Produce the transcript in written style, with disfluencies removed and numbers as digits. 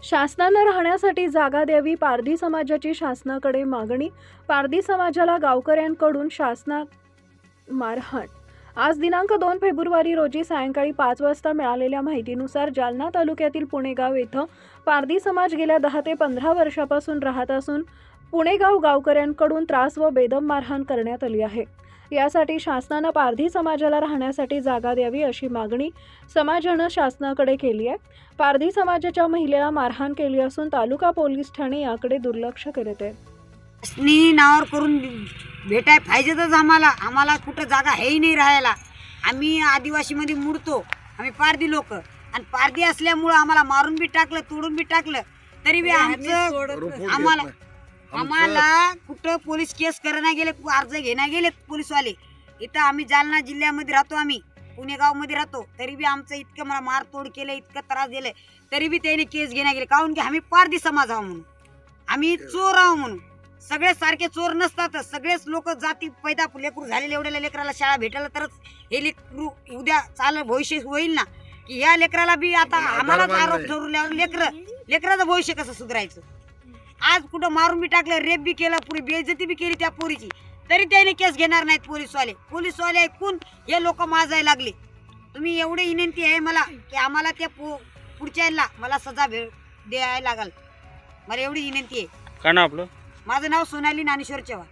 शासनानं राहण्यासाठी जागा द्यावी, पारधी समाजाची शासनाकडे मागणी. पारधी समाजाला गावकऱ्यांकडून शासनात मारहाण. आज दिनांक 2 फेब्रुवारी रोजी सायंकाळी 5 वाजता मिळालेल्या माहितीनुसार जालना तालुक्यातील पुणेगाव येथे पारधी समाज गेल्या 10 ते 15 वर्षापासून राहत असून पुणेगाव गावकऱ्यांकडून त्रास व बेदम मारहाण करण्यात आली आहे. यासाठी शासनानं पारधी समाजाला राहण्यासाठी जागा द्यावी अशी मागणी समाजानं शासनाकडे केली आहे. पारधी समाजाच्या महिलेला मारहाण केली असून तालुका पोलीस ठाणे याकडे दुर्लक्ष करत आहे. नावावर करून भेटाय पाहिजेतच आम्हाला कुठं जागा हेही नाही राहायला. आम्ही आदिवासीमध्ये मुडतो, आम्ही पारधी लोक, आणि पारधी असल्यामुळं आम्हाला मारून बी टाकलं, तोडून बी टाकलं, तरी बी आमचं आम्हाला कुठं पोलीस केस करणं गेले, अर्ज घेण्या गेले पोलीसवाले. इथं आम्ही जालना जिल्ह्यामध्ये राहतो, आम्ही पुणेगावमध्ये राहतो, तरी बी आमचं इतकं मला मारतोड केलं, इतकं त्रास दिले, तरी बी त्याने केस घेण्या गेले. काहून की आम्ही पारधी समाज आहो म्हणून, आम्ही चोर आहो म्हणून. सगळे सारखे चोर नसतातच, सगळेच लोक जाती पैदा लेकरू झालेले, एवढ्या लेकराला शाळा भेटायला तरच हे लेकरू उद्या चाल भविष्य होईल ना, की या लेकराला बी आता आम्हालाच आरोप ठरवल्यावर लेकराचं भविष्य कसं सुधारायचं. आज कुठं मारून बी टाकलं, रेप बी केलं, पुरी बेइज्जती बी केली त्या पोरीची, तरी त्याने केस घेणार नाहीत पोलीसवाले ऐकून हे लोक माजायला लागले. तुम्ही एवढी विनंती आहे मला की आम्हाला त्या पुढच्या मला सजा द्यायला लागल. मला एवढी विनंती आहे. काय नाव आपलं? माझं नाव सोनाली ज्ञानेश्वर चव्हाण.